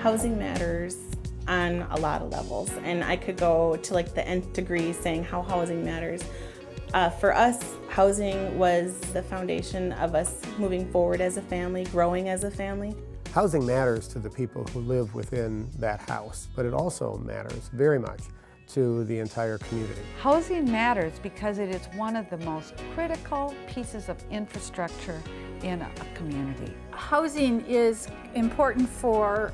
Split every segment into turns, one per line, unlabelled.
Housing matters on a lot of levels, and I could go to like the nth degree saying how housing matters. For us, housing was the foundation of us moving forward as a family, growing as a family.
Housing matters to the people who live within that house, but it also matters very much to the entire community.
Housing matters because it is one of the most critical pieces of infrastructure in a community.
Housing is important for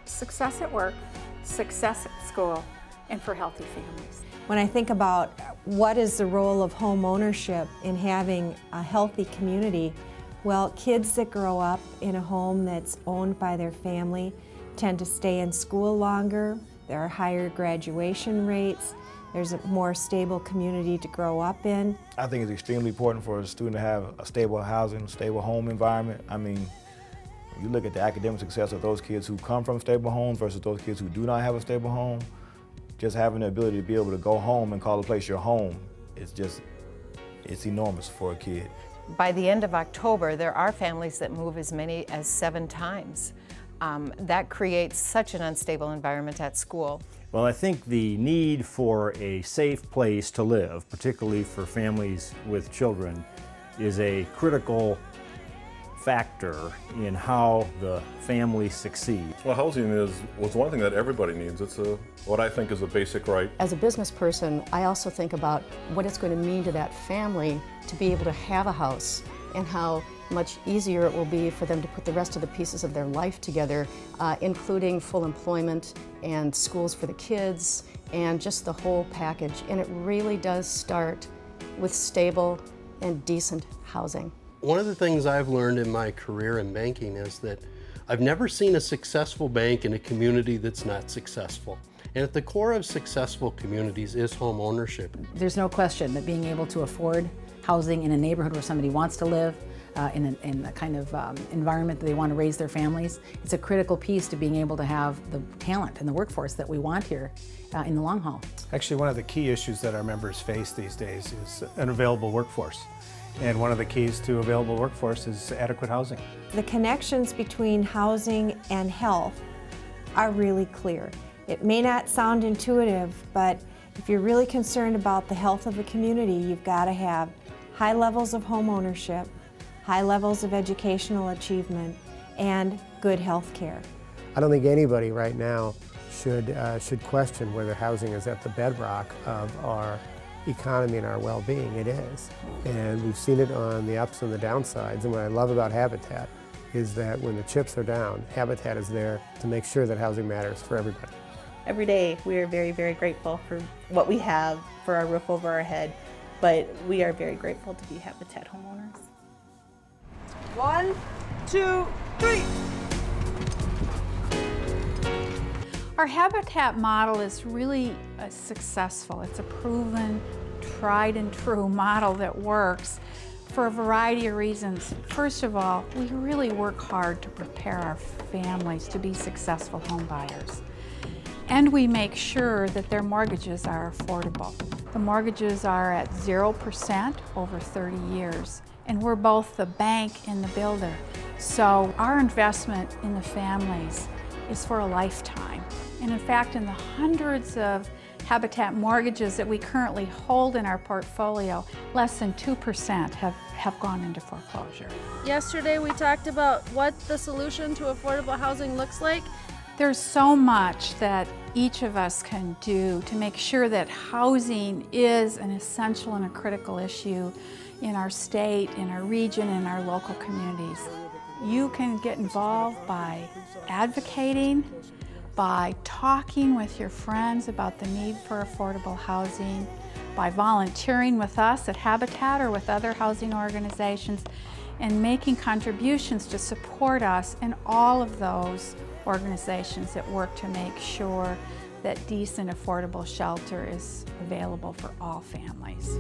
success at work, success at school, and for healthy families.
When I think about what is the role of home ownership in having a healthy community, well, kids that grow up in a home that's owned by their family tend to stay in school longer, there are higher graduation rates, there's a more stable community to grow up in.
I think it's extremely important for a student to have a stable housing, stable home environment. I mean, you look at the academic success of those kids who come from stable homes versus those kids who do not have a stable home. Just having the ability to be able to go home and call a place your home, it's enormous for a kid.
By the end of October, there are families that move as many as 7 times. That creates such an unstable environment at school.
Well, I think the need for a safe place to live, particularly for families with children, is a critical factor in how the family succeeds.
Well, housing was one thing that everybody needs. It's what I think is a basic right.
As a business person, I also think about what it's going to mean to that family to be able to have a house and how much easier it will be for them to put the rest of the pieces of their life together, including full employment and schools for the kids and just the whole package. And it really does start with stable and decent housing.
One of the things I've learned in my career in banking is that I've never seen a successful bank in a community that's not successful. And at the core of successful communities is home ownership.
There's no question that being able to afford housing in a neighborhood where somebody wants to live, in the kind of environment that they want to raise their families, it's a critical piece to being able to have the talent and the workforce that we want here in the long haul.
Actually, one of the key issues that our members face these days is an available workforce. And one of the keys to available workforce is adequate housing.
The connections between housing and health are really clear. It may not sound intuitive, but if you're really concerned about the health of a community, you've got to have high levels of home ownership, high levels of educational achievement, and good health care.
I don't think anybody right now should question whether housing is at the bedrock of our economy and our well-being. It is. And we've seen it on the ups and the downsides. And what I love about Habitat is that when the chips are down, Habitat is there to make sure that housing matters for everybody.
Every day we are very, very grateful for what we have, for our roof over our head, but we are very grateful to be Habitat homeowners.
1, 2, 3. Our Habitat model is really successful. It's a proven, tried and true model that works for a variety of reasons. First of all, we really work hard to prepare our families to be successful home buyers. And we make sure that their mortgages are affordable. The mortgages are at 0% over 30 years. And we're both the bank and the builder. So our investment in the families is for a lifetime. And in fact, in the hundreds of Habitat mortgages that we currently hold in our portfolio, less than 2% have gone into foreclosure.
Yesterday we talked about what the solution to affordable housing looks like.
There's so much that each of us can do to make sure that housing is an essential and a critical issue in our state, in our region, in our local communities. You can get involved by advocating, by talking with your friends about the need for affordable housing, by volunteering with us at Habitat or with other housing organizations, and making contributions to support us in all of those organizations that work to make sure that decent, affordable shelter is available for all families.